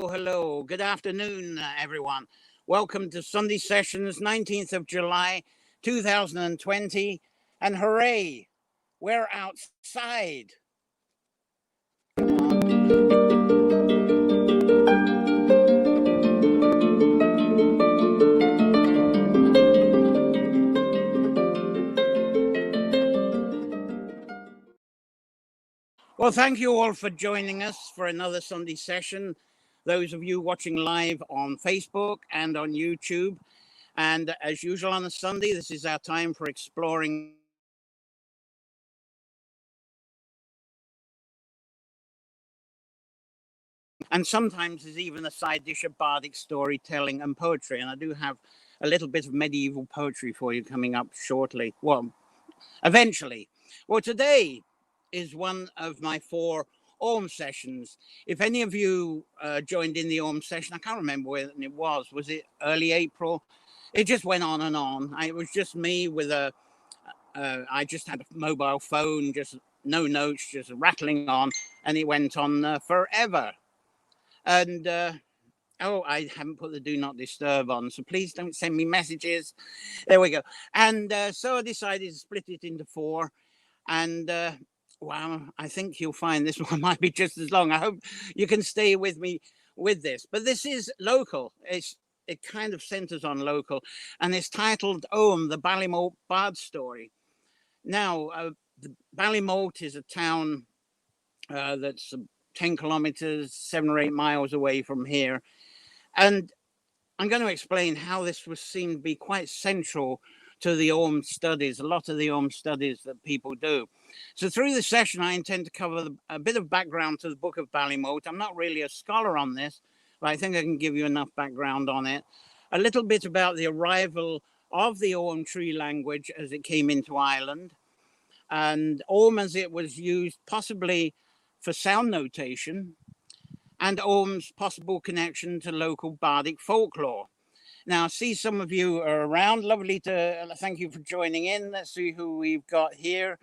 hello. Good afternoon, everyone. Welcome to Sunday Sessions, 19th of July, 2020. And hooray, we're outside. Well, thank you all for joining us for another Sunday session. Those of you watching live on Facebook and on YouTube. And as usual on a Sunday, this is our time for exploring and sometimes there's even a side dish of bardic storytelling and poetry. And I do have a little bit of medieval poetry for you coming up shortly. Well, eventually. Well, today is one of my 4 Ogham sessions. If any of you joined in the Ogham session, I can't remember when it was. Was it early April? It just went on and on. It was just me with I just had a mobile phone, just no notes, just rattling on, and it went on forever. And I haven't put the do not disturb on, so please don't send me messages. There we go. And so I decided to split it into 4. And wow, I think you'll find this one might be just as long. I hope you can stay with me with this. But this is local. It kind of centers on local, and it's titled Ogham, the Ballymote Bards story. Now, Ballymote is a town that's 10 kilometers, 7 or 8 miles away from here. And I'm going to explain how this was seen to be quite central to the Ogham studies, a lot of the Ogham studies that people do. So through the session, I intend to cover a bit of background to the Book of Ballymote. I'm not really a scholar on this, but I think I can give you enough background on it. A little bit about the arrival of the Ogham tree language as it came into Ireland, and Ogham as it was used possibly for sound notation, and Ogham's possible connection to local bardic folklore. Now, I see some of you are around. Lovely to thank you for joining in. Let's see who we've got here.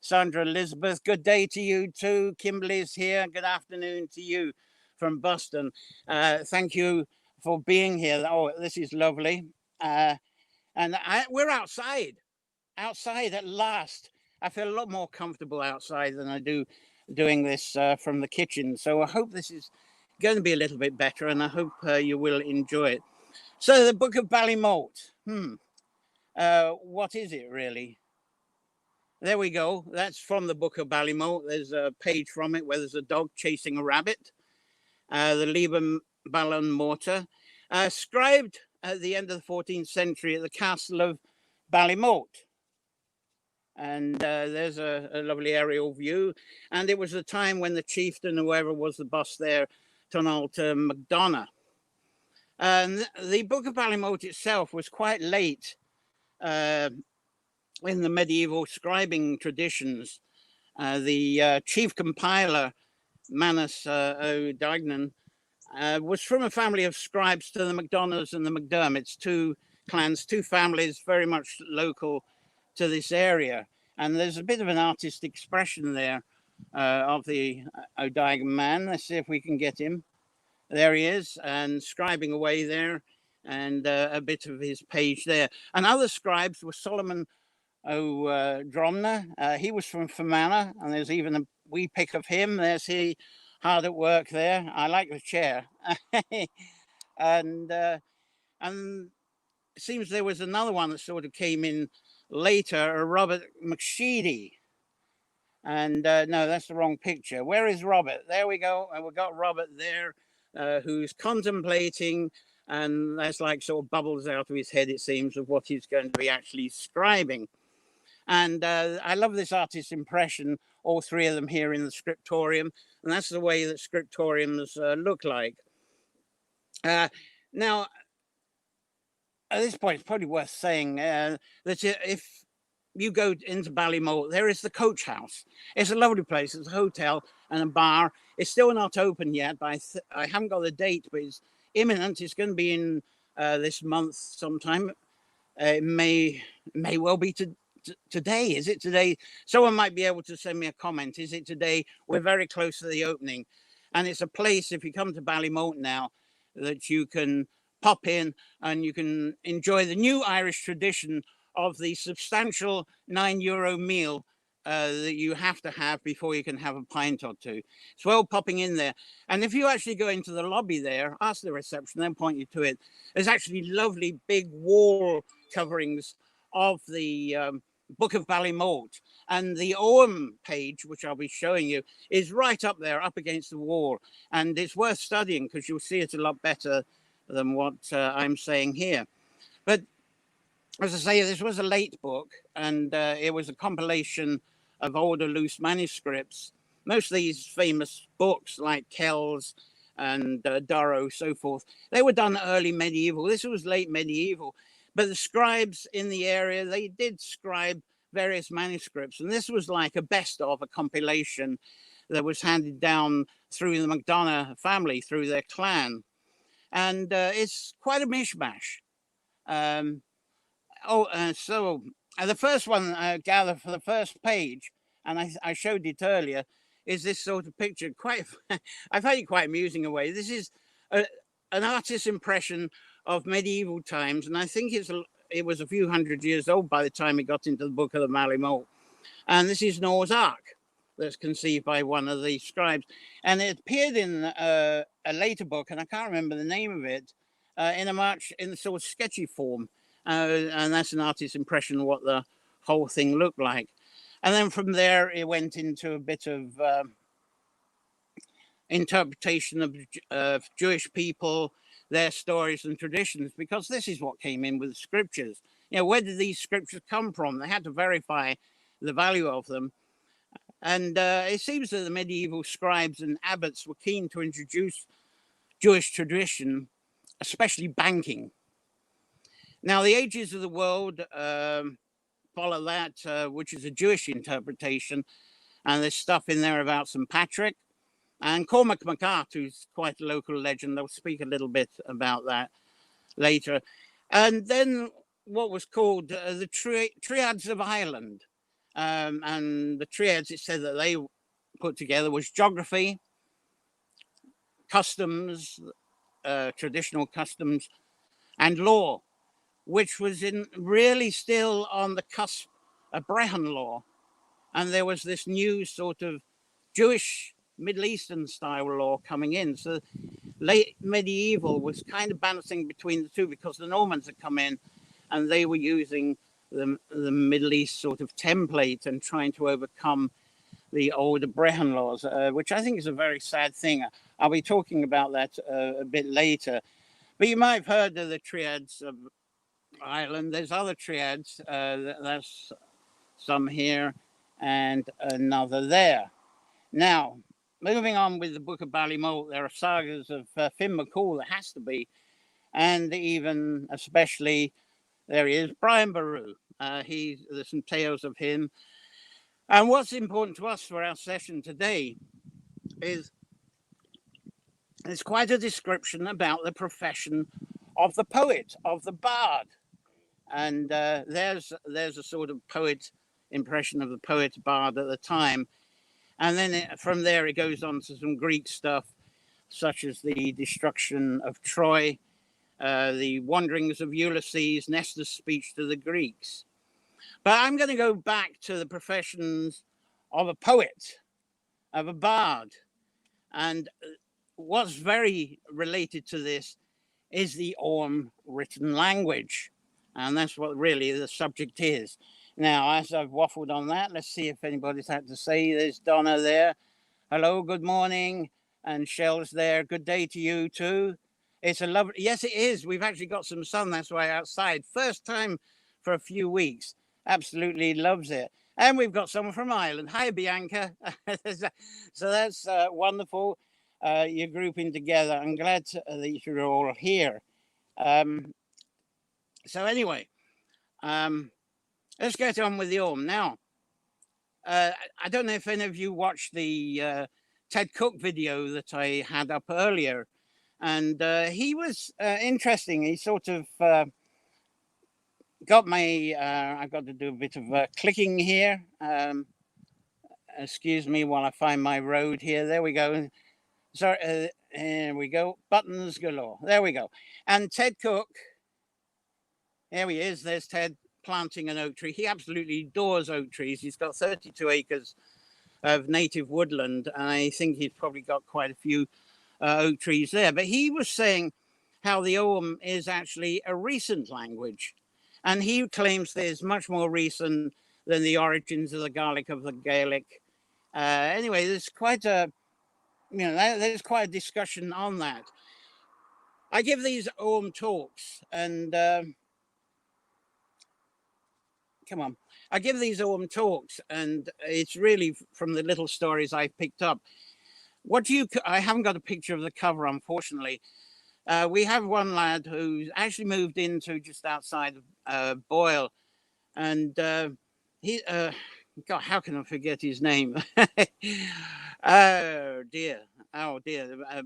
Sandra Elizabeth, good day to you too. Kimberly's here. Good afternoon to you from Boston. Thank you for being here. Oh, this is lovely. We're outside at last. I feel a lot more comfortable outside than I do doing this from the kitchen. So I hope this is going to be a little bit better, and I hope you will enjoy it. So the Book of Ballymote. What is it really? There we go. That's from the Book of Ballymote. There's a page from it where there's a dog chasing a rabbit. The Liber Ballymote, scribed at the end of the 14th century at the castle of Ballymote. And there's a lovely aerial view. And it was the time when the chieftain, whoever was the boss there, Tuatha MacDonagh. And the Book of Ballymote itself was quite late in the medieval scribing traditions. The chief compiler, Manus O'Dannan, was from a family of scribes to the MacDonaghs and the MacDermots, 2 clans, 2 families very much local to this area. And there's a bit of an artistic expression there of the O'Dannan man. Let's see if we can get him. There he is, and scribing away there, and a bit of his page there. And other scribes were Solomon O'Dromna. He was from Fermanagh, and there's even a wee pic of him. There's he hard at work there. I like the chair. And it seems there was another one that sort of came in later, Robert McSheedy. And no, that's the wrong picture. Where is Robert? There we go. And we've got Robert there, who's contemplating, and that's like sort of bubbles out of his head, it seems, of what he's going to be actually scribing. And I love this artist's impression, all 3 of them here in the Scriptoreum. And that's the way that Scriptoriums look like. Now, at this point, it's probably worth saying that if you go into Ballymote, there is the Coach House. It's a lovely place. It's a hotel and a bar. It's still not open yet, but I haven't got the date, but it's imminent. It's going to be in this month sometime. It may well be today. Is it today? Someone might be able to send me a comment. Is it today? We're very close to the opening. And it's a place, if you come to Ballymote now, that you can pop in and you can enjoy the new Irish tradition of the substantial €9 meal that you have to have before you can have a pint or two. It's well popping in there. And if you actually go into the lobby there, ask the reception, they'll point you to it. There's actually lovely big wall coverings of the Book of Ballymote. And the Ogham page, which I'll be showing you, is right up there, up against the wall. And it's worth studying because you'll see it a lot better than what I'm saying here. But as I say, this was a late book, and it was a compilation of older loose manuscripts. Most of these famous books, like Kells and Durrow, so forth, they were done early medieval. This was late medieval. But the scribes in the area, they did scribe various manuscripts. And this was like a best of, a compilation that was handed down through the MacDonagh family, through their clan. And it's quite a mishmash. So the first one I gather for the first page, and I showed it earlier, is this sort of picture. I find it quite amusing in a way. This is an artist's impression of medieval times, and I think it was a few hundred years old by the time it got into the Book of the Ballymote. And this is Noah's Ark that's conceived by one of the scribes. And it appeared in a later book, and I can't remember the name of it, in the sort of sketchy form. And that's an artist's impression of what the whole thing looked like. And then from there, it went into a bit of interpretation of Jewish people, their stories and traditions, because this is what came in with the scriptures. You know, where did these scriptures come from? They had to verify the value of them. And it seems that the medieval scribes and abbots were keen to introduce Jewish tradition, especially banking. Now, the ages of the world follow that, which is a Jewish interpretation. And there's stuff in there about St. Patrick. And Cormac MacArt, who's quite a local legend, I'll speak a little bit about that later. And then what was called the Triads of Ireland. And the triads, it said that they put together was geography, customs, traditional customs, and law, which was really still on the cusp of Brehon law. And there was this new sort of Jewish Middle Eastern style law coming in. So late medieval was kind of balancing between the two, because the Normans had come in and they were using the Middle East sort of template and trying to overcome the older Brehon laws, which I think is a very sad thing. I'll be talking about that a bit later. But you might have heard of the Triads of Ireland. There's other triads. That's some here and another there. Now, moving on with the Book of Ballymote, there are sagas of Finn McCool, there has to be, and even especially, there he is, Brian Boru. There's some tales of him. And what's important to us for our session today is there's quite a description about the profession of the poet, of the bard. And there's a sort of poet impression of the poet bard at the time. And then from there, it goes on to some Greek stuff, such as the destruction of Troy, the wanderings of Ulysses, Nestor's speech to the Greeks. But I'm going to go back to the professions of a poet, of a bard. And what's very related to this is the Ogham written language. And that's what really the subject is. Now, as I've waffled on that, let's see if anybody's had to say. There's Donna there. Hello, good morning. And Shell's there. Good day to you too. It's a lovely, yes, it is. We've actually got some sun. That's why outside. First time for a few weeks. Absolutely loves it. And we've got someone from Ireland. Hi, Bianca. So that's wonderful. You're grouping together. I'm glad that you're all here. So anyway, let's get on with the Ogham. Now, I don't know if any of you watched the Ted Cook video that I had up earlier. And he was interesting. He sort of got my, I've got to do a bit of clicking here. Excuse me while I find my road here. There we go. Sorry, here we go. Buttons galore. There we go. And Ted Cook, here he is. There's Ted planting an oak tree. He absolutely adores oak trees. He's got 32 acres of native woodland, and I think he's probably got quite a few oak trees there. But he was saying how the Ogham is actually a recent language, and he claims there's much more recent than the origins of the Gaelic of the Gaelic. Anyway, there's quite a there's quite a discussion on that. I give these Ogham talks, and come on, I give these Ogham talks, and it's really from the little stories I picked up. I haven't got a picture of the cover, unfortunately. We have one lad who's actually moved into just outside of Boyle, and he, God, how can I forget his name? Oh dear,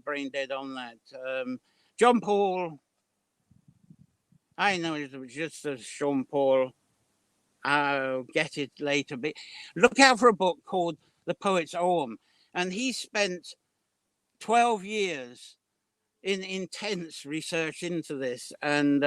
brain dead on that. John Paul. I know it was just as Sean Paul. I'll get it later. But look out for a book called The Poet's Ogham, and he spent 12 years in intense research into this. And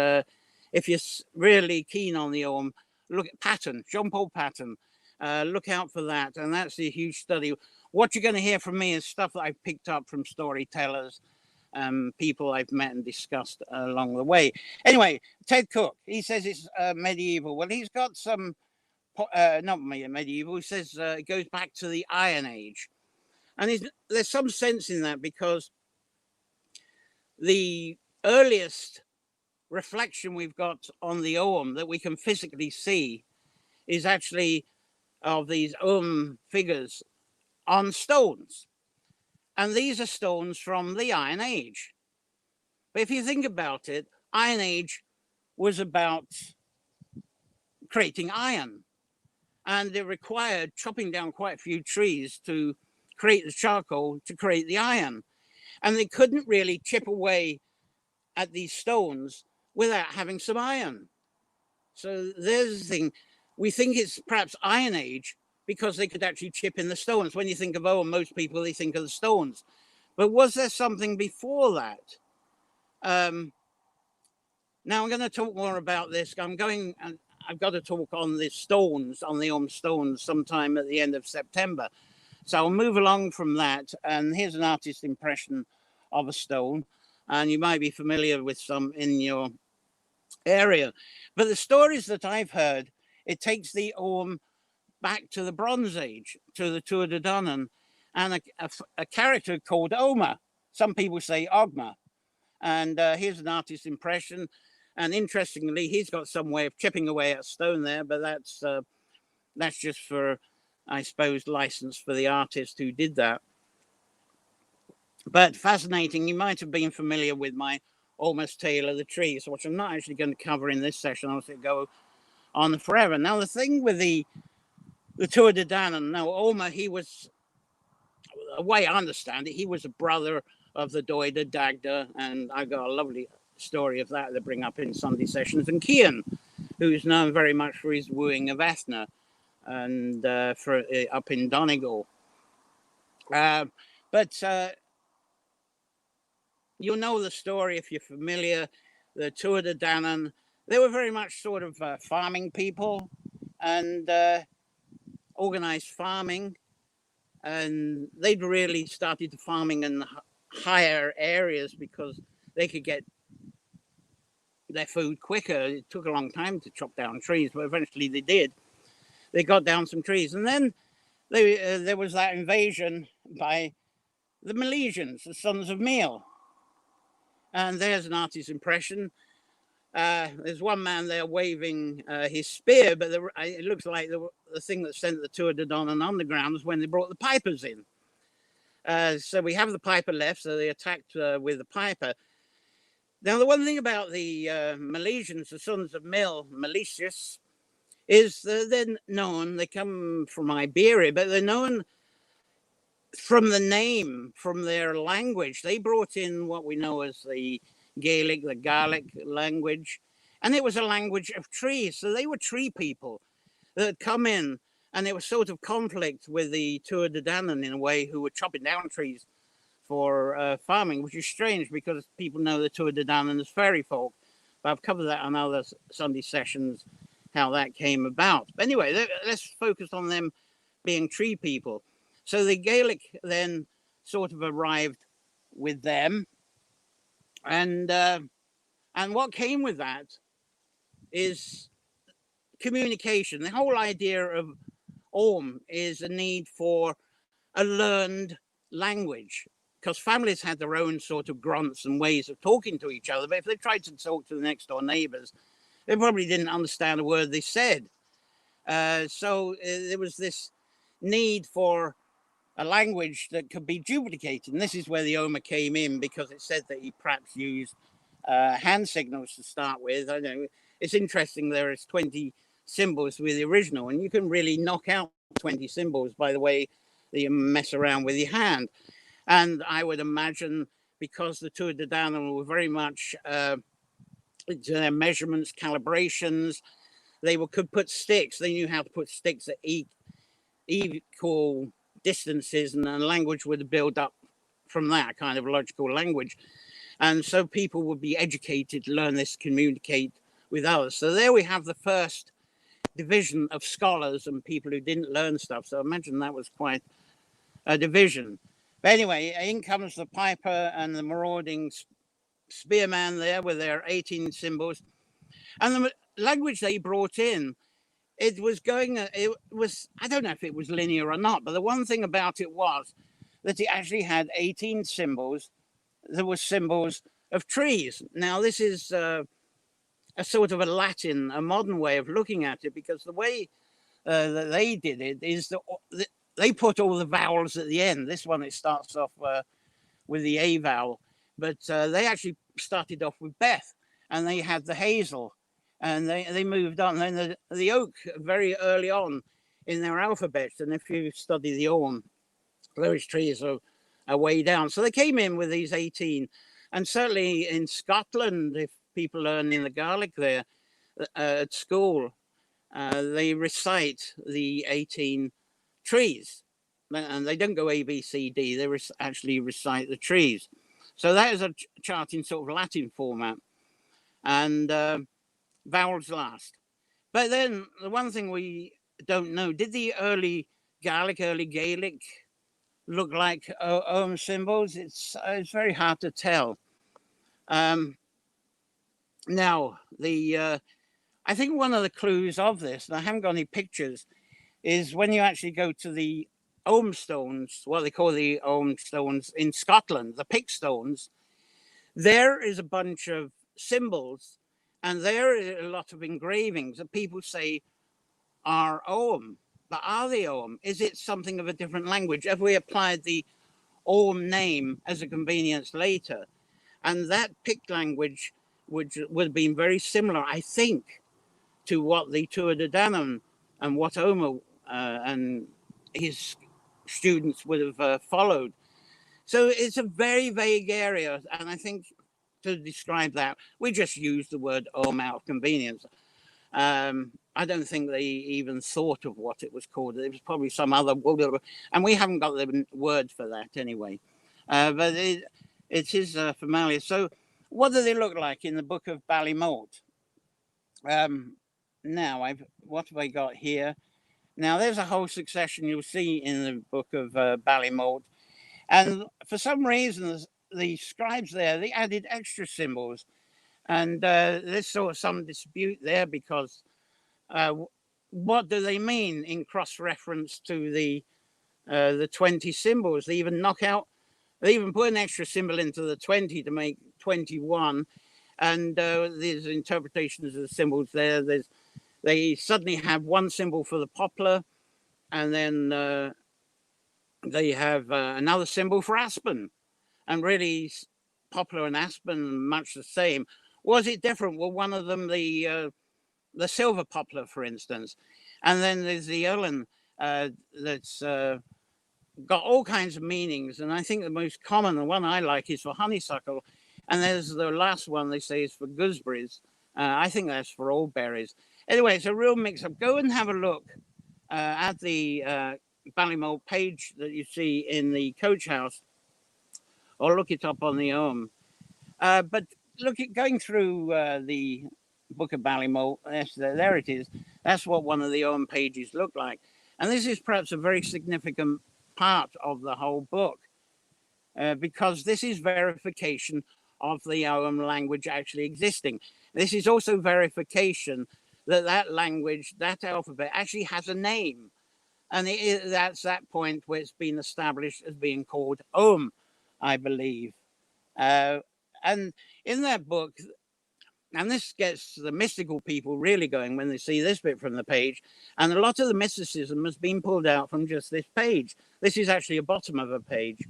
if you're really keen on the Ogham, look at Patton, John Paul Patton. Look out for that. And that's a huge study. What you're going to hear from me is stuff that I've picked up from storytellers, people I've met and discussed along the way. Anyway, Ted Cook, he says it's medieval. Well, he's got some, not medieval, he says it goes back to the Iron Age. And there's some sense in that, because the earliest reflection we've got on the Ogham that we can physically see is actually of these Ogham figures on stones. And these are stones from the Iron Age. But if you think about it, Iron Age was about creating iron. And it required chopping down quite a few trees to create the charcoal to create the iron. And they couldn't really chip away at these stones without having some iron. So there's the thing. We think it's perhaps Iron Age because they could actually chip in the stones. When you think of Ogham, most people, they think of the stones. But was there something before that? Now I'm going to talk more about this. I've got to talk on the stones, on the Ogham stones, sometime at the end of September. So I'll move along from that. And here's an artist's impression of a stone. And you might be familiar with some in your area. But the stories that I've heard, it takes the Ogham back to the Bronze Age, to the Tuatha De Dannan, and a character called Ogma. Some people say Ogma. And here's an artist's impression. And interestingly, he's got some way of chipping away at stone there, but that's just for, I suppose, license for the artist who did that. But fascinating. You might have been familiar with my Almost Tale of the Trees, which I'm not actually going to cover in this session. I'll go on forever. Now, the thing with the Tuatha De Dannan, now Ogma, he was, the way I understand it, he was a brother of the Doida Dagda, and I got a lovely story of that bring up in Sunday sessions. And Cian, who's known very much for his wooing of Ethna, and up in Donegal. But you'll know the story if you're familiar. The Tuatha De Dannan, they were very much sort of farming people, and organized farming, and they'd really started to farming in higher areas because they could get their food quicker. It took a long time to chop down trees, but eventually they did. They got down some trees, and then there was that invasion by the Milesians, the sons of Meal. And there's an artist's impression. There's one man there waving his spear, but it looks like the thing that sent the Tuatha De Dannan underground was when they brought the pipers in. So we have the piper left, so they attacked with the piper. Now, the one thing about the Milesians, the sons of Mil, Milesius, is they're known, they come from Iberia, but they're known from the name, from their language. They brought in what we know as the Gaelic language, and it was a language of trees. So they were tree people that had come in, and there was sort of conflict with the Tuatha De Dannan in a way, who were chopping down trees for farming, which is strange because people know the Tuatha De Dannan as fairy folk. But I've covered that on other Sunday sessions, how that came about. But anyway, let's focus on them being tree people. So the Gaelic then sort of arrived with them, and what came with that is communication. The whole idea of Ogham is a need for a learned language, because families had their own sort of grunts and ways of talking to each other. But if they tried to talk to the next door neighbors, they probably didn't understand a word they said. So there was this need for a language that could be duplicated. And this is where the Ogma came in, because it said that he perhaps used hand signals to start with. I know it's interesting, there is 20 symbols with the original, and you can really knock out 20 symbols by the way that you mess around with your hand. And I would imagine, because the Tuatha De Dannan were very much into their measurements, calibrations, they could put sticks. They knew how to put sticks at equal distances, and the language would build up from that kind of logical language. And so people would be educated, learn this, communicate with others. So there we have the first division of scholars and people who didn't learn stuff. So imagine that was quite a division. But anyway, in comes the piper and the marauding spearman there with their 18 symbols. And the language they brought in, it was, I don't know if it was linear or not, but the one thing about it was that it actually had 18 symbols. There were symbols of trees. Now, this is a sort of a modern way of looking at it, because the way that they did it is that they put all the vowels at the end. This one, it starts off with the A vowel, but they actually started off with Beth, and they had the hazel, and they moved on. And then the oak very early on in their alphabet, and if you study the Ogham, those trees are way down. So they came in with these 18, and certainly in Scotland, if people learn in the Gaelic there at school, they recite the 18 trees, and they don't go A, B, C, D. They actually recite the trees. So that is a chart in sort of Latin format, and vowels last. But then the one thing we don't know, did the early Gaelic look like Ogham symbols? It's very hard to tell. Now, I think one of the clues of this, and I haven't got any pictures, is when you actually go to the Ogham stones, what they call the Ogham stones in Scotland, the pick stones, there is a bunch of symbols, and there are a lot of engravings that people say are Ogham. But are they Ogham? Is it something of a different language? Have we applied the Ogham name as a convenience later? And that picked language would have been very similar, I think, to what the Tuatha De Dannan and what Ogma and his students would have followed. So it's a very vague area, and I think to describe that, we just use the word Ogham out of convenience. I don't think they even thought of what it was called. It was probably some other, and we haven't got the word for that anyway. But it is familiar. So what do they look like in the Book of Ballymote? Now, what have I got here? Now, there's a whole succession you'll see in the Book of Ballymote. And for some reason, the scribes there, they added extra symbols. And there's sort of some dispute there, because what do they mean in cross-reference to the 20 symbols? They even they even put an extra symbol into the 20 to make 21. And there's interpretations of the symbols there. They suddenly have one symbol for the poplar, and then they have another symbol for aspen. And really, poplar and aspen, much the same. Was it different? Well, one of them, the silver poplar, for instance. And then there's the Ullin that's got all kinds of meanings. And I think the most common, the one I like, is for honeysuckle. And there's the last one they say is for gooseberries. I think that's for all berries. Anyway, it's a real mix-up. Go and have a look at the Ballymote page that you see in the coach house or look it up on the Ogham. But going through the Book of Ballymote, there it is. That's what one of the Ogham pages looked like. And this is perhaps a very significant part of the whole book, because this is verification of the Ogham language actually existing. This is also verification that that language, that alphabet, actually has a name. And that's that point where it's been established as being called Ogham, I believe. And in that book, and this gets the mystical people really going when they see this bit from the page, and a lot of the mysticism has been pulled out from just this page. This is actually a bottom of a page.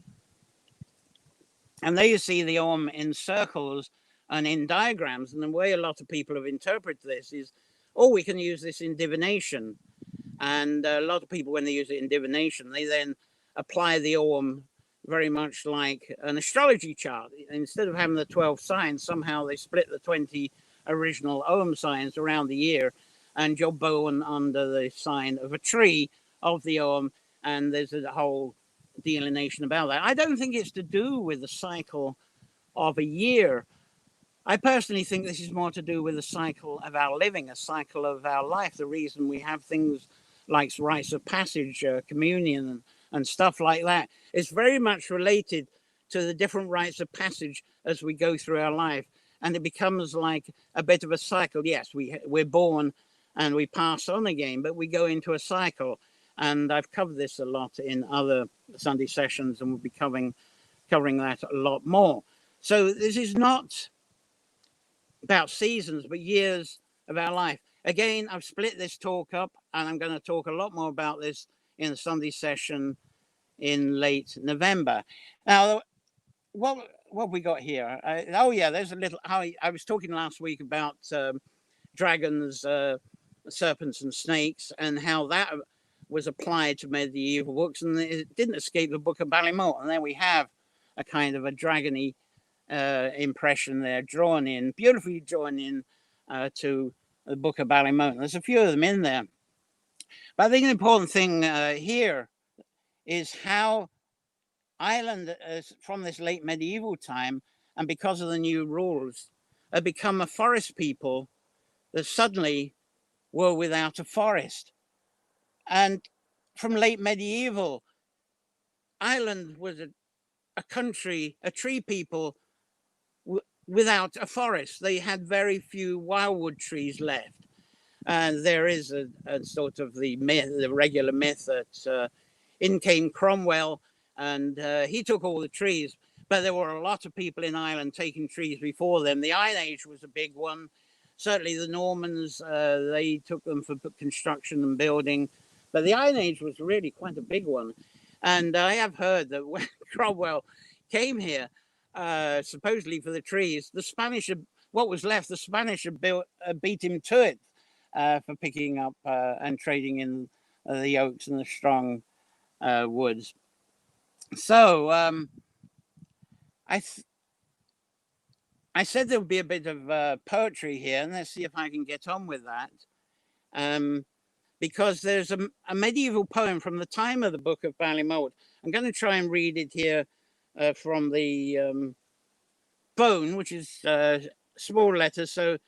And there you see the Ogham in circles and in diagrams. And the way a lot of people have interpreted this is, oh, we can use this in divination. And a lot of people, when they use it in divination, they then apply the Ogham very much like an astrology chart. Instead of having the 12 signs, somehow they split the 20 original Ogham signs around the year, and you're born under the sign of a tree of the Ogham, and there's a whole delineation about that. I don't think it's to do with the cycle of a year. I personally think this is more to do with the cycle of our living, a cycle of our life. The reason we have things like rites of passage, communion, and stuff like that, is very much related to the different rites of passage as we go through our life. And it becomes like a bit of a cycle. Yes, we're born and we pass on again, but we go into a cycle. And I've covered this a lot in other Sunday sessions, and we'll be covering that a lot more. So this is not about seasons, but years of our life. Again, I've split this talk up, and I'm going to talk a lot more about this in the Sunday session in late November. Now, what we got here? There's a little. I was talking last week about dragons, serpents, and snakes, and how that was applied to medieval books, and it didn't escape the Book of Ballymote. And there we have a kind of a dragony impression there, beautifully drawn in to the Book of Ballymote. There's a few of them in there. But I think the important thing here is how Ireland, from this late medieval time, and because of the new rules, had become a forest people that suddenly were without a forest. And from late medieval, Ireland was a country, a tree people without a forest. They had very few wildwood trees left. And there is a sort of the regular myth that in came Cromwell, and he took all the trees, but there were a lot of people in Ireland taking trees before them. The Iron Age was a big one. Certainly the Normans, they took them for construction and building, but the Iron Age was really quite a big one. And I have heard that when Cromwell came here, supposedly for the trees, the Spanish, what was left, the Spanish had beat him to it for picking up and trading in the oaks and the strong woods. So I said there would be a bit of poetry here, and let's see if I can get on with that. Because there's a medieval poem from the time of the Book of Ballymote. I'm going to try and read it here from the bone, which is small letters, so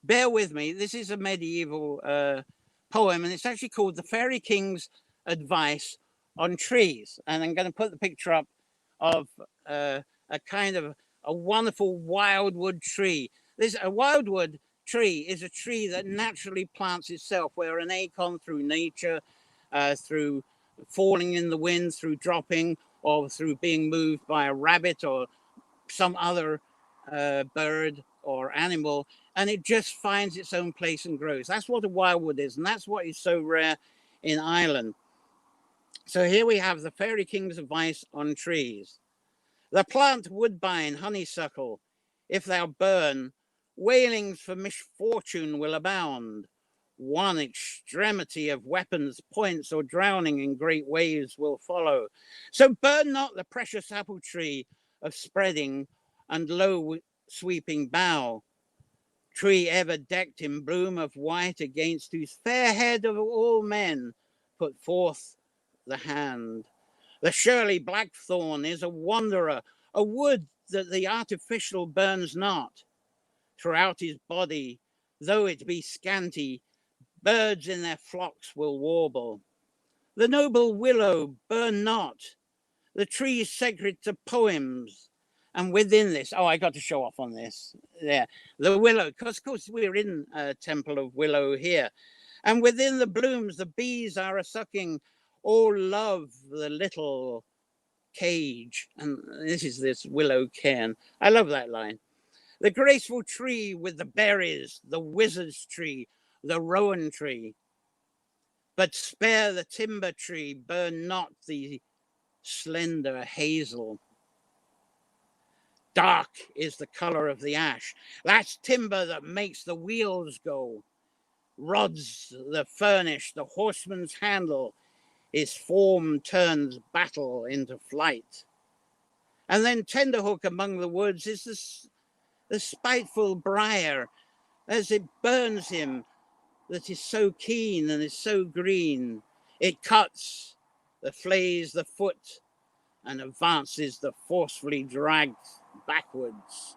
bear with me. This is a medieval poem, and it's actually called The Fairy King's Advice on Trees. And I'm going to put the picture up of a kind of a wonderful wildwood tree. A wildwood tree is a tree that naturally plants itself, where an acorn through nature, through falling in the wind, through dropping, or through being moved by a rabbit or some other bird or animal, and it just finds its own place and grows. That's what a wildwood is, and that's what is so rare in Ireland. So here we have the Fairy King's advice on trees. The plant woodbine, honeysuckle, if thou burn, wailings for misfortune will abound. One extremity of weapons, points, or drowning in great waves will follow. So burn not the precious apple tree of spreading and low sweeping bough, tree ever decked in bloom of white, against whose fair head of all men put forth the hand. The Shirley blackthorn is a wanderer a wood that the artificial burns not. Throughout his body, though it be scanty, birds in their flocks will warble. The noble willow burn not, the tree sacred to poems. And within this, oh, I got to show off on this. There, the willow, because of course we're in a temple of willow here. And within the blooms, the bees are a sucking, all love the little cage. And this is this willow cairn. I love that line. The graceful tree with the berries, the wizard's tree, the rowan tree. But spare the timber tree, burn not the slender hazel. Dark is the color of the ash. That's timber that makes the wheels go. Rods that furnish the horseman's handle. His form turns battle into flight. And then tenderhook among the woods is the spiteful briar as it burns him that is so keen and is so green. It cuts, that flays the foot and advances the forcefully dragged backwards.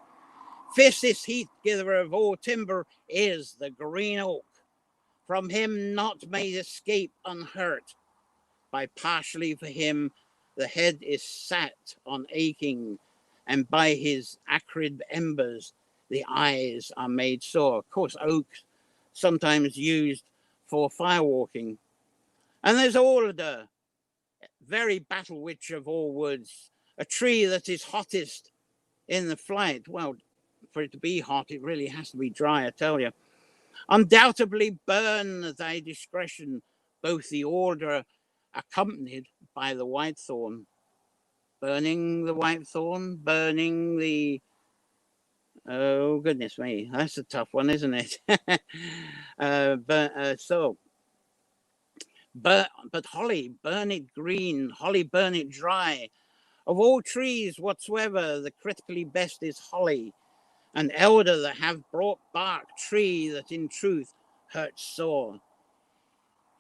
Fiercest heat giver of all timber is the green oak. From him not may escape unhurt. By partially for him the head is sat on aching, and by his acrid embers the eyes are made sore. Of course, oak sometimes used for firewalking. And there's alder, very battle witch of all woods, a tree that is hottest in the flight. Well, for it to be hot, it really has to be dry, I tell you. Undoubtedly burn thy discretion, both the alder accompanied by the whitethorn. Burning the whitethorn, burning the... Oh, goodness me, that's a tough one, isn't it? But holly, burn it green, holly, burn it dry. Of all trees whatsoever, the critically best is holly, an elder that have brought bark, tree that in truth hurts sore.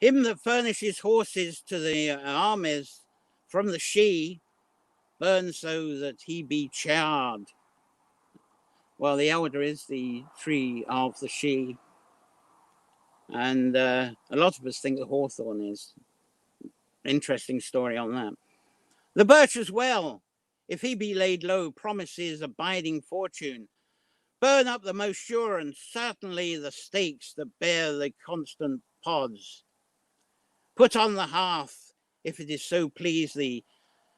Him that furnishes horses to the armies from the she, burn so that he be charred. Well, the elder is the tree of the she. And a lot of us think the hawthorn is. Interesting story on that. The birch as well, if he be laid low, promises abiding fortune. Burn up the most sure and certainly the stakes that bear the constant pods. Put on the hearth, if it is so please thee,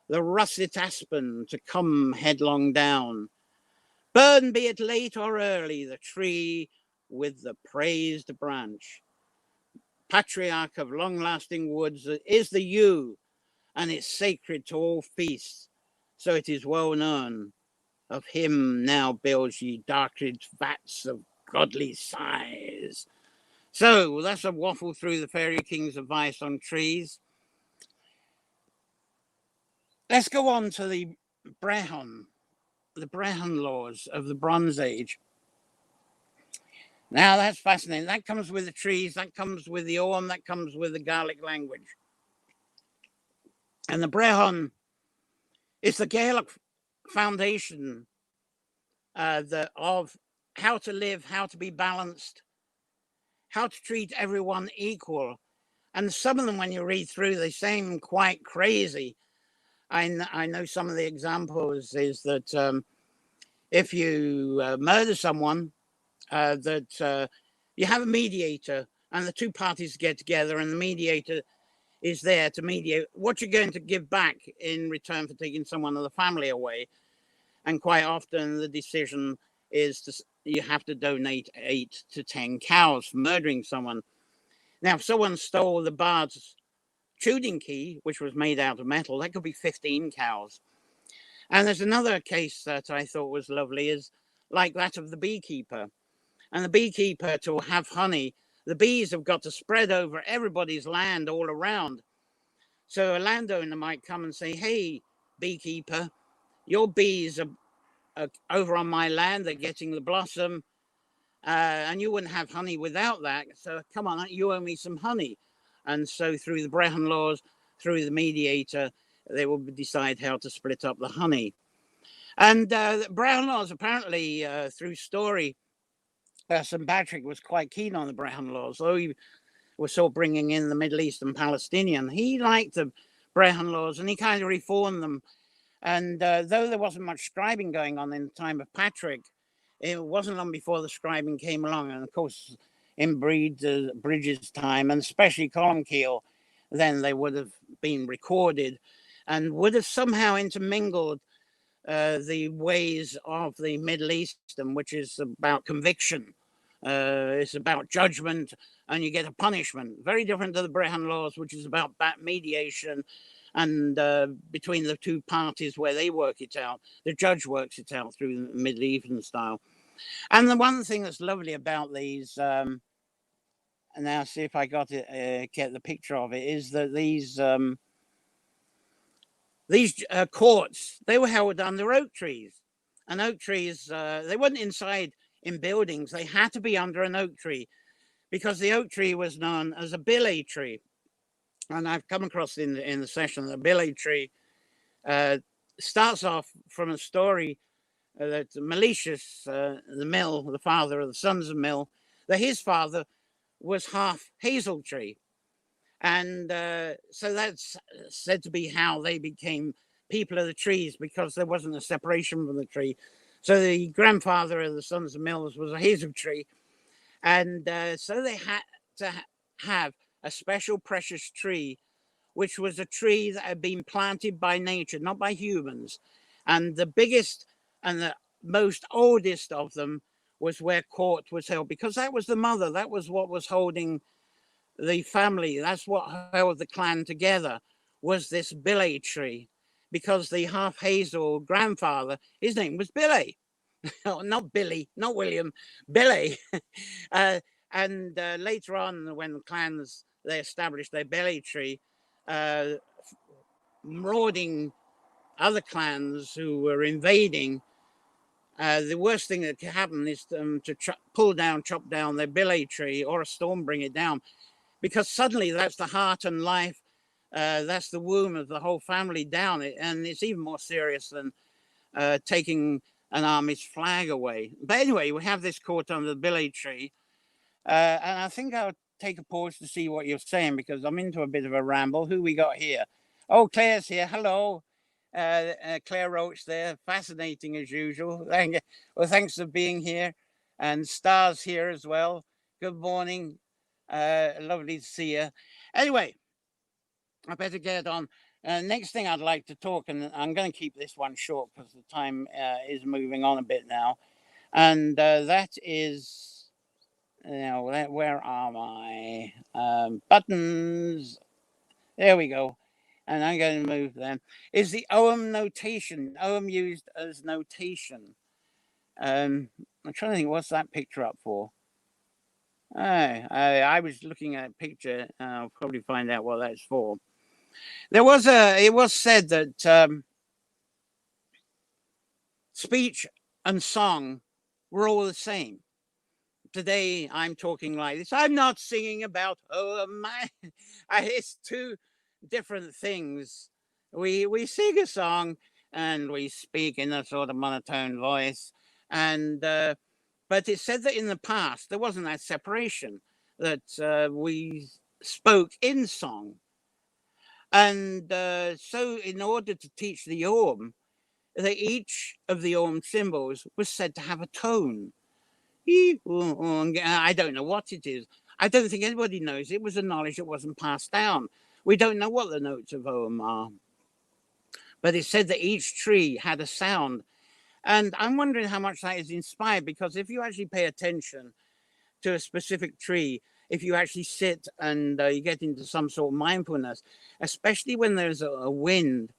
the russet aspen to come headlong down. Burn, be it late or early, the tree with the praised branch. Patriarch of long-lasting woods is the yew, and it's sacred to all feasts, so it is well known. Of him now builds ye darkened vats of godly size. So that's a waffle through the Fairy King's advice on trees. Let's go on to the Brehon laws of the Bronze Age. Now that's fascinating. That comes with the trees, that comes with the Ogham, that comes with the Gaelic language. And the Brehon is the Gaelic foundation of how to live, how to be balanced, how to treat everyone equal. And some of them, when you read through, they seem quite crazy. I know some of the examples is that if you murder someone, that you have a mediator and the two parties get together and the mediator is there to mediate what you're going to give back in return for taking someone of the family away. And quite often the decision is you have to donate 8 to 10 cows for murdering someone. Now, if someone stole the Bards shooting key, which was made out of metal, that could be 15 cows. And there's another case that I thought was lovely, is like that of the beekeeper. And the beekeeper, to have honey, the bees have got to spread over everybody's land all around. So a landowner might come and say, hey, beekeeper, your bees are over on my land, they're getting the blossom, and you wouldn't have honey without that. So come on, you owe me some honey. And so through the Brehon laws, through the mediator, they will decide how to split up the honey. And Brownlaws, apparently, through story, St. Patrick was quite keen on the Brownlaws, though he was still bringing in the Middle Eastern Palestinian. He liked the Brownlaws and he kind of reformed them. And though there wasn't much scribing going on in the time of Patrick, it wasn't long before the scribing came along. And of course, in Bridges' time, and especially Columbkille, then they would have been recorded and would have somehow intermingled the ways of the Middle Eastern, which is about conviction. It's about judgment, and you get a punishment. Very different to the Brehon laws, which is about mediation and between the two parties where they work it out. The judge works it out through the Middle Eastern style. And the one thing that's lovely about these, and now see if I got it, get the picture of it, is that these courts, they were held under oak trees. And oak trees, they weren't inside in buildings. They had to be under an oak tree because the oak tree was known as a billy tree. And I've come across in the session the billy tree starts off from a story that Malicious, the Mill, the father of the sons of Mill, that his father was half hazel tree. And so that's said to be how they became people of the trees, because there wasn't a separation from the tree. So the grandfather of the sons of Mills was a hazel tree. And so they had to have a special precious tree, which was a tree that had been planted by nature, not by humans. And the biggest and the most oldest of them was where court was held, because that was the mother. That was what was holding the family. That's what held the clan together, was this billy tree, because the half hazel grandfather, his name was Billy. Not Billy, not William, Billy. And later on, when the clans, they established their billy tree, marauding other clans who were invading, the worst thing that can happen is to pull down, chop down their billy tree, or a storm bring it down, because suddenly that's the heart and life, that's the womb of the whole family down. And it's even more serious than taking an army's flag away. But anyway, we have this court under the billy tree, and I think I'll take a pause to see what you're saying, because I'm into a bit of a ramble. Who we got here? Oh, Claire's here. Hello. Claire Roach there. Fascinating as usual. Well, thanks for being here. And Star's here as well. Good morning. Lovely to see you. Anyway, I better get on. Next thing I'd like to talk, and I'm going to keep this one short because the time is moving on a bit now. And that is, where am I? Buttons. There we go. And I'm going to move then. Is the Ogham notation. Ogham used as notation. I'm trying to think, what's that picture up for? I was looking at a picture. I'll probably find out what that's for. It was said that speech and song were all the same. Today I'm talking like this. I'm not singing about it's two different things. We sing a song and we speak in a sort of monotone voice, and but it's said that in the past there wasn't that separation, that we spoke in song. And so in order to teach the Ogham, that each of the Ogham symbols was said to have a tone. I don't know what it is. I don't think anybody knows. It was a knowledge that wasn't passed down. We don't know what the notes of Ogham are. But it said that each tree had a sound. And I'm wondering how much that is inspired, because if you actually pay attention to a specific tree, if you actually sit and you get into some sort of mindfulness, especially when there's a wind,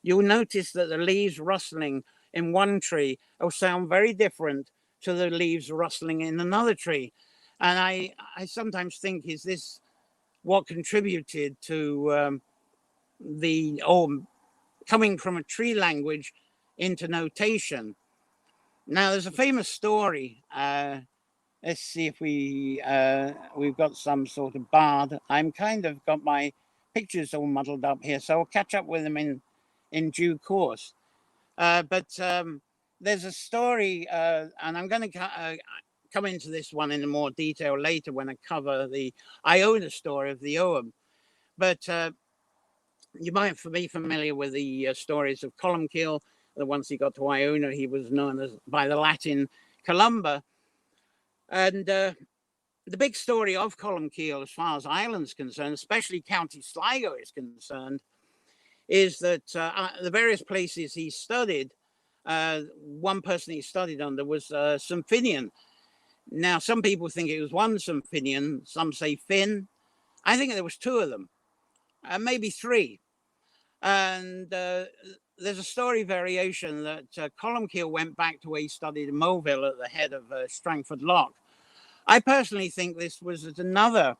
you'll notice that the leaves rustling in one tree will sound very different to the leaves rustling in another tree. And I sometimes think, is this what contributed to the coming from a tree language into notation? Now, there's a famous story. Let's see if we've got some sort of bard. I'm kind of got my pictures all muddled up here, so I'll catch up with them in due course. But there's a story, and I'm going to come into this one in more detail later when I cover the Iona story of the Ogham. But you might be familiar with the stories of Columcille. That once he got to Iona, he was known as by the Latin Columba. And the big story of Columcille, as far as Ireland's concerned, especially County Sligo is concerned, is that the various places he studied, one person he studied under was St. Finian. Now, some people think it was one St. Finian, some say Finn. I think there was two of them, maybe three. And there's a story variation that Columcille went back to where he studied in Moville at the head of Strangford Lough. I personally think this was at another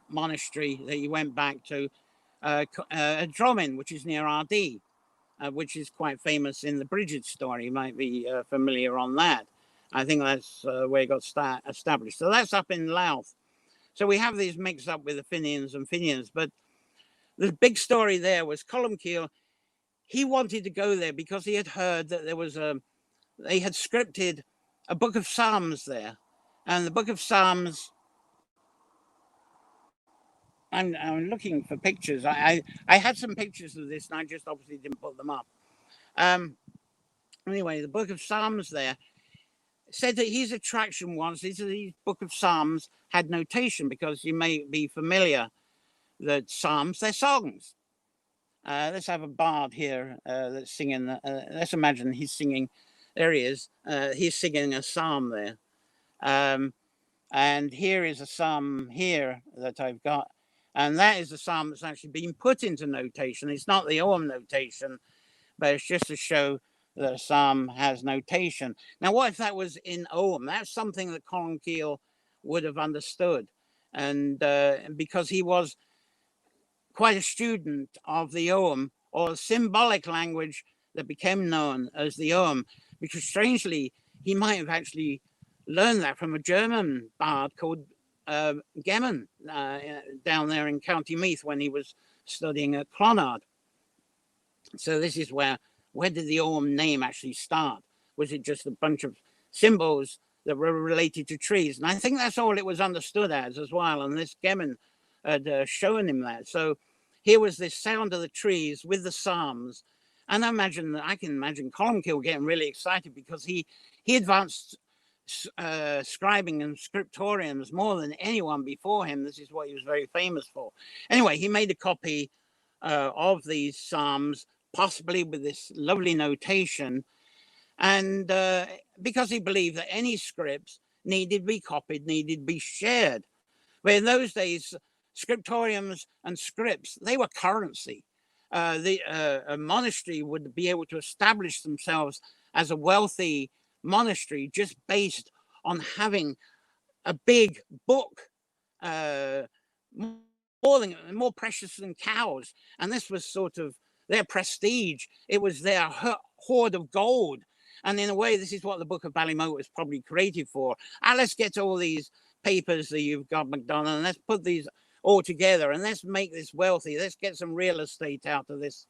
monastery that he went back to, Dromin, which is near Ardee, which is quite famous in the Bridget story. You might be familiar on that. I think that's where it got established. So that's up in Louth. So we have these mixed up with the Finians and Finians. But the big story there was Columcille. He wanted to go there because he had heard that there was they had scripted a book of Psalms there. And the book of Psalms, I'm looking for pictures. I had some pictures of this and I just obviously didn't put them up. Anyway, the book of Psalms there said that his attraction was the book of Psalms had notation, because you may be familiar that Psalms, they're songs. Let's have a bard here that's singing. Let's imagine he's singing. There he is. He's singing a psalm there. And here is a psalm here that I've got. And that is the psalm that's actually been put into notation. It's not the Ogham notation, but it's just to show that a psalm has notation. Now, what if that was in Ogham? That's something that Columcille would have understood. And because he was quite a student of the Ogham, or the symbolic language that became known as the Ogham, because strangely, he might have actually learned that from a German bard called Gemmen down there in County Meath when he was studying at Clonard. So this is where did the Ogham name actually start? Was it just a bunch of symbols that were related to trees? And I think that's all it was understood as well. And this Gemmen had shown him that. So here was this sound of the trees with the psalms. And I can imagine Columcille getting really excited, because he advanced scribing and scriptoriums more than anyone before him. This is what he was very famous for. Anyway, he made a copy of these psalms, possibly with this lovely notation, and because he believed that any scripts needed to be copied, needed to be shared. But in those days, scriptoriums and scripts, they were currency. A monastery would be able to establish themselves as a wealthy monastery just based on having a big book, more precious than cows. And this was sort of their prestige. It was their hoard of gold. And in a way, this is what the Book of Ballymote was probably created for. Let's get all these papers that you've got, MacDonald, and let's put these all together and let's make this wealthy. Let's get some real estate out of this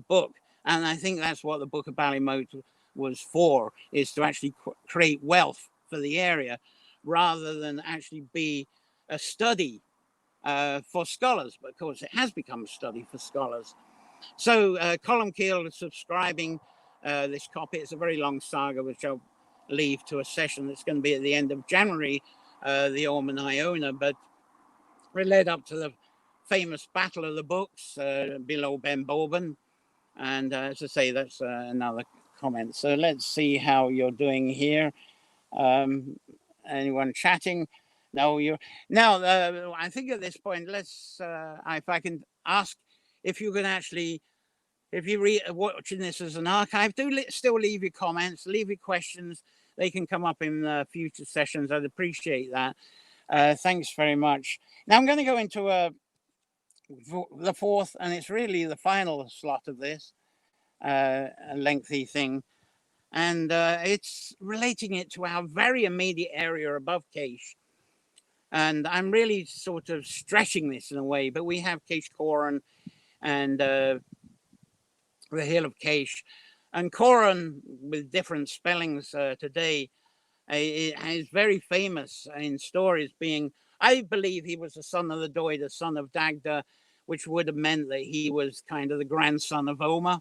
book. And I think that's what the Book of Ballymote was for, is to actually create wealth for the area rather than actually be a study for scholars. But of course, it has become a study for scholars. So Columcille is subscribing this copy. It's a very long saga, which I'll leave to a session that's going to be at the end of January, the Ogham and Iona. But we led up to the famous Battle of the Books below Ben Bourbon. And as I say, that's another comment. So let's see how you're doing here. Anyone chatting? No, you're now. I think at this point, let's. If I can ask, if you can actually, if you're watching this as an archive, still leave your comments, leave your questions. They can come up in future sessions. I'd appreciate that. Thanks very much. Now I'm going to go into the fourth, and it's really the final slot of this a lengthy thing. And it's relating it to our very immediate area above Cecht. And I'm really sort of stretching this in a way, but we have Cecht Coarran and the hill of Cecht. And Corran, with different spellings today, is very famous in stories being, I believe he was the son of the Doi, the son of Dagda, which would have meant that he was kind of the grandson of Ogma.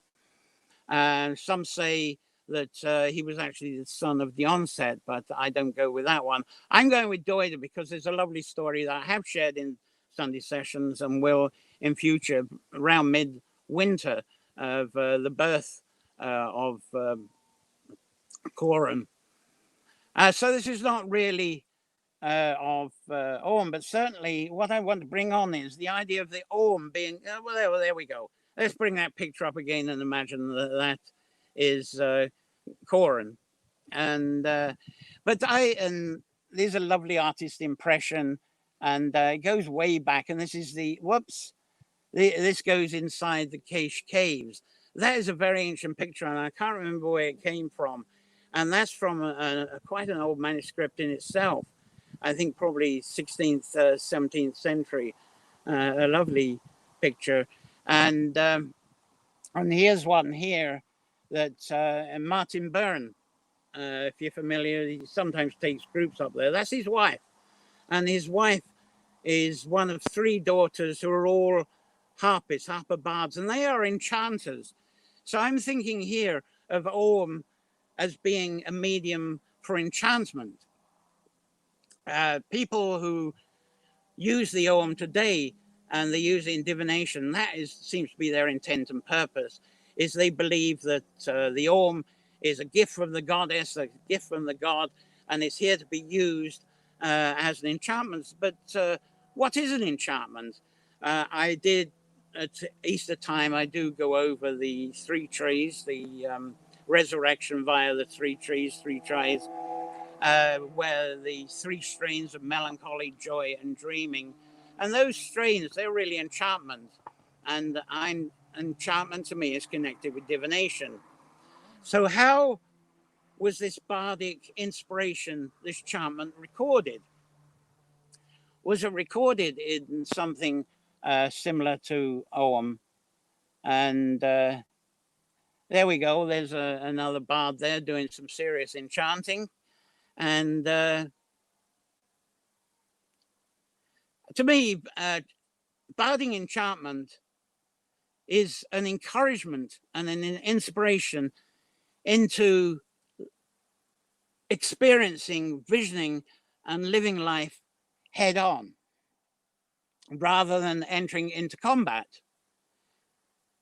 Some say that he was actually the son of the onset, but I don't go with that one. I'm going with Doida because there's a lovely story that I have shared in Sunday sessions and will in future around mid-winter of the birth of Corran. So this is not really of Ogham, but certainly what I want to bring on is the idea of the Ogham being, well, there we go. Let's bring that picture up again and imagine that is Corran. And there's a lovely artist impression, and it goes way back. And this is this goes inside the Cecht caves. That is a very ancient picture, and I can't remember where it came from. And that's from quite an old manuscript in itself. I think probably 16th, 17th century. A lovely picture. And here's one here that Martin Byrne, if you're familiar, he sometimes takes groups up there. That's his wife. And his wife is one of 3 daughters who are all harpists, harper bards, and they are enchanters. So I'm thinking here of Ogham as being a medium for enchantment. People who use the Ogham today, and they use it in divination, seems to be their intent and purpose, is they believe that the Ogham is a gift from the goddess, a gift from the god, and it's here to be used as an enchantment. But what is an enchantment? I did, at Easter time, I do go over the 3 trees, the resurrection via the 3 trees, 3 tries, where the 3 strains of melancholy, joy, and dreaming. And those strains, they're really enchantment. And enchantment to me is connected with divination. So how was this bardic inspiration, this enchantment, recorded? Was it recorded in something similar to Ogham? And there we go. There's another bard there doing some serious enchanting. And to me, barding enchantment is an encouragement and an inspiration into experiencing, visioning, and living life head on, rather than entering into combat.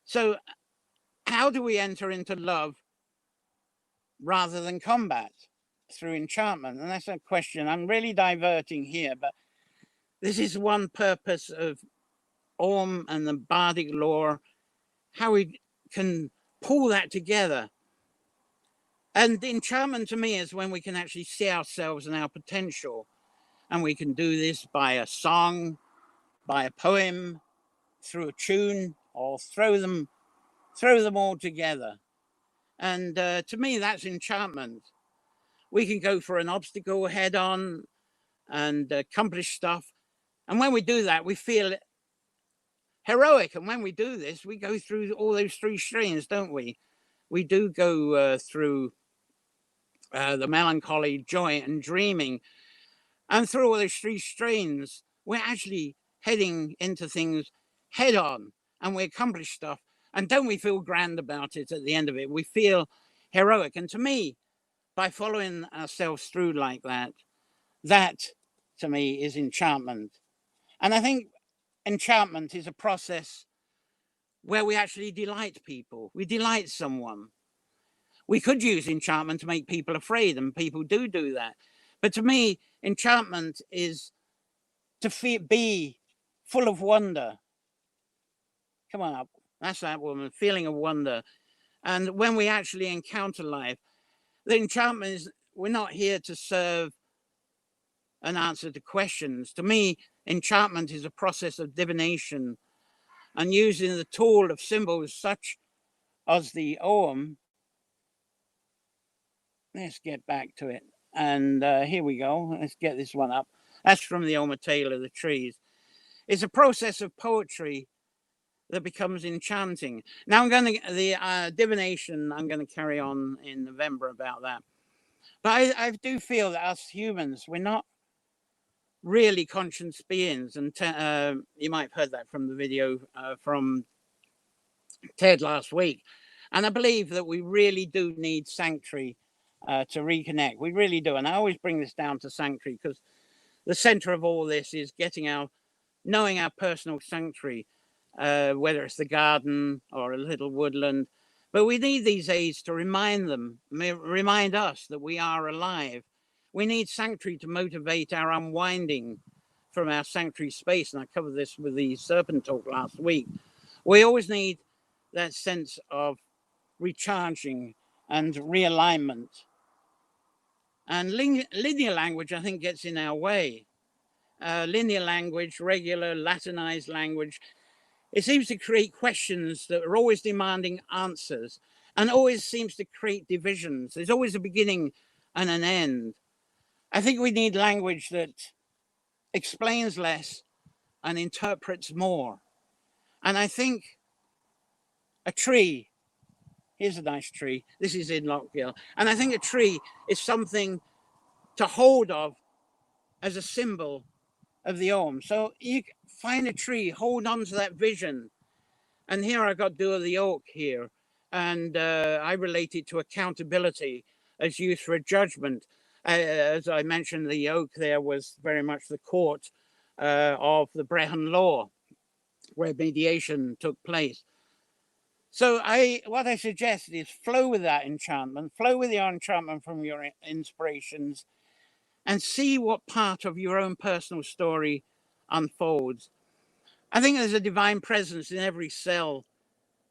So how do we enter into love rather than combat? Through enchantment. And that's a question. I'm really diverting here, but this is one purpose of Ogham and the bardic lore, how we can pull that together. And enchantment to me is when we can actually see ourselves and our potential. And we can do this by a song, by a poem, through a tune, or throw them all together. And to me, that's enchantment. We can go for an obstacle head on and accomplish stuff. And when we do that, we feel heroic. And when we do this, we go through all those 3 strains, don't we? We do go through the melancholy, joy, and dreaming. And through all those 3 strains, we're actually heading into things head on, and we accomplish stuff. And don't we feel grand about it at the end of it? We feel heroic. And to me, by following ourselves through like that, that to me is enchantment. And I think enchantment is a process where we actually delight people. We delight someone. We could use enchantment to make people afraid, and people do that. But to me, enchantment is to be full of wonder. Come on up. That's that woman, feeling of wonder. And when we actually encounter life, the enchantment is, we're not here to serve an answer to questions. To me, enchantment is a process of divination, and using the tool of symbols such as the Ogham. Let's get back to it. And here we go. Let's get this one up. That's from the Ogma Tale of the Trees. It's a process of poetry that becomes enchanting. Now the divination, I'm going to carry on in November about that. But I do feel that us humans, we're not really conscious beings. And you might have heard that from the video from Ted last week. And I believe that we really do need sanctuary to reconnect. We really do. And I always bring this down to sanctuary because the center of all this is knowing our personal sanctuary, whether it's the garden or a little woodland. But we need these aids to remind us that we are alive. We need sanctuary to motivate our unwinding from our sanctuary space. And I covered this with the serpent talk last week. We always need that sense of recharging and realignment. And linear language, I think, gets in our way. Linear language, regular Latinized language, it seems to create questions that are always demanding answers and always seems to create divisions. There's always a beginning and an end. I think we need language that explains less and interprets more. And I think a tree, here's a nice tree. This is in Lockgill. And I think a tree is something to hold of as a symbol of the Ogham. So you find a tree, hold on to that vision. And here I got Dua the Oak here. And I relate it to accountability as used for a judgment. As I mentioned, the oak there was very much the court of the Brehon law, where mediation took place. So what I suggest is flow with that enchantment, flow with your enchantment from your inspirations, and see what part of your own personal story unfolds. I think there's a divine presence in every cell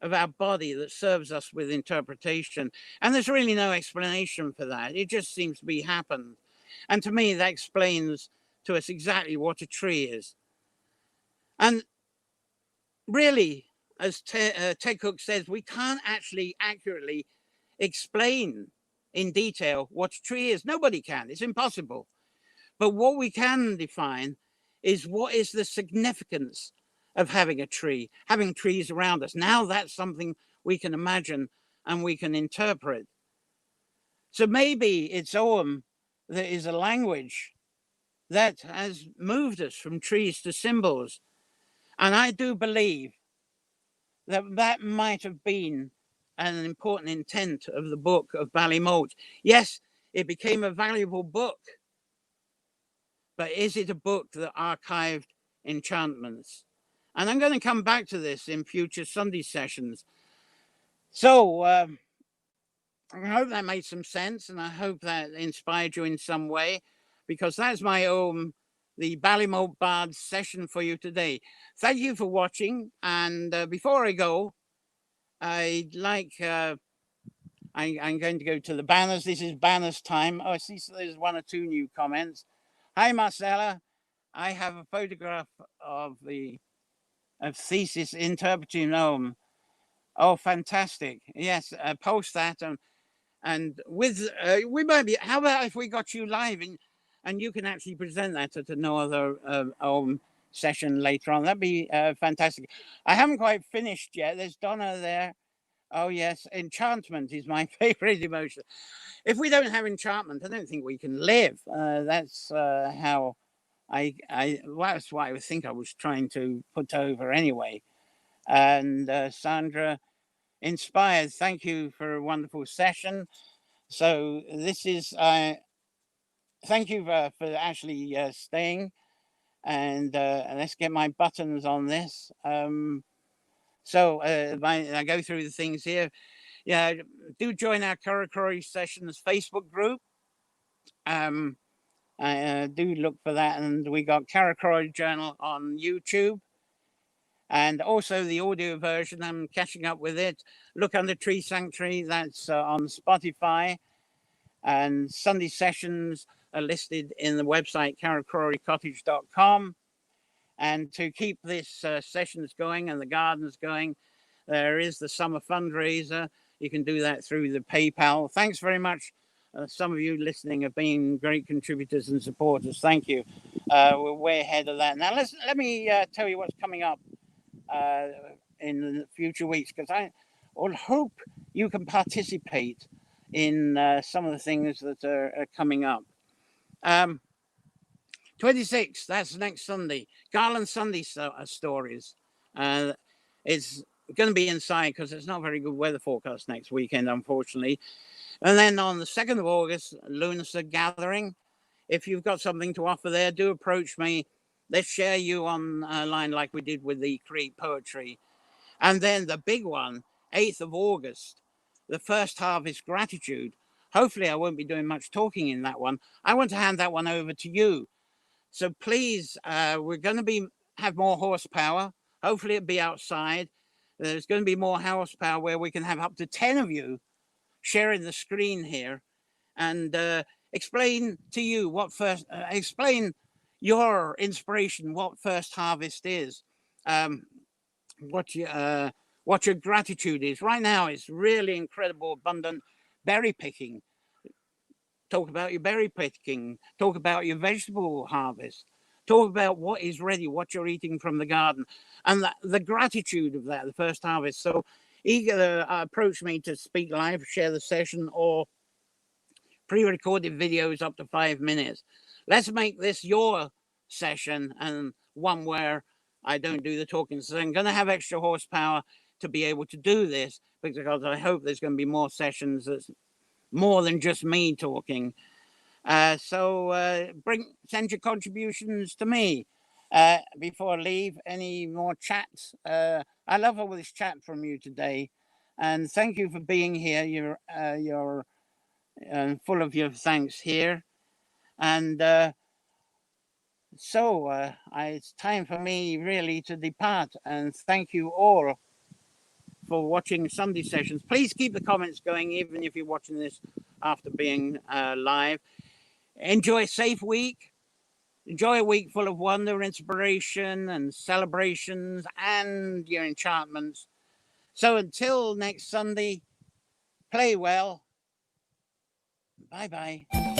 of our body that serves us with interpretation. And there's really no explanation for that. It just seems to be happened. And to me, that explains to us exactly what a tree is. And really, as Ted Cook says, we can't actually accurately explain in detail what a tree is. Nobody can. It's impossible. But what we can define is what is the significance of having a tree, having trees around us. Now that's something we can imagine and we can interpret. So maybe it's Ogham that is a language that has moved us from trees to symbols. And I do believe that that might have been an important intent of the Book of Ballymote. Yes, it became a valuable book, but is it a book that archived enchantments? And I'm going to come back to this in future Sunday sessions. So I hope that made some sense, and I hope that inspired you in some way, because that's my own, the Ballymote Bards session for you today. Thank you for watching. And before I go, I'd like, I'm going to go to the banners. This is banners time. Oh, I see there's one or two new comments. Hi, Marcella. I have a photograph of thesis interpreting Ogham. Oh, fantastic. Yes, post that. And with, we might be, how about if we got you live and you can actually present that at no other Ogham session later on? That'd be fantastic. I haven't quite finished yet. There's Donna there. Oh, yes. Enchantment is my favorite emotion. If we don't have enchantment, I don't think we can live. That's how that's what I think I was trying to put over anyway. And Sandra, inspired. Thank you for a wonderful session. So this is, thank you for actually staying. And let's get my buttons on this. So I go through the things here. Yeah, do join our Curracroy Sessions Facebook group. I do look for that. And we got Curracroy Journal on YouTube. And also the audio version, I'm catching up with it. Look under Tree Sanctuary, that's on Spotify. And Sunday sessions are listed in the website carracrorycottage.com. And to keep this sessions going and the gardens going, there is the summer fundraiser. You can do that through the PayPal. Thanks very much. Some of you listening have been great contributors and supporters. Thank you. We're way ahead of that. Now let me tell you what's coming up in the future weeks, because I will hope you can participate in some of the things that are coming up. 26th, that's next Sunday. Garland Sunday stories. It's going to be inside because it's not very good weather forecast next weekend, unfortunately. And then on the 2nd of August, Lunacy Gathering. If you've got something to offer there, do approach me. Let's share you online like we did with the Create Poetry. And then the big one, 8th of August, the First Harvest Gratitude. Hopefully I won't be doing much talking in that one. I want to hand that one over to you. So please, we're going to have more horsepower. Hopefully it'll be outside. There's going to be more horsepower where we can have up to 10 of you sharing the screen here and explain to you explain your inspiration, what First Harvest is, what your gratitude is. Right now, it's really incredible, abundant berry picking. Talk about your berry picking. Talk about your vegetable harvest. Talk about what is ready, what you're eating from the garden, and the gratitude of that, the first harvest. So either approach me to speak live, share the session, or pre-recorded videos up to 5 minutes. Let's make this your session and one where I don't do the talking. So I'm going to have extra horsepower to be able to do this, because I hope there's going to be more sessions that's more than just me talking. So send your contributions to me. Before I leave, any more chats? I love all this chat from you today, and thank you for being here. You're full of your thanks here, and it's time for me really to depart. And thank you all for watching Sunday sessions. Please keep the comments going, even if you're watching this after being live. Enjoy a safe week. Enjoy a week full of wonder, inspiration, and celebrations, and your enchantments. So until next Sunday, play well. Bye-bye.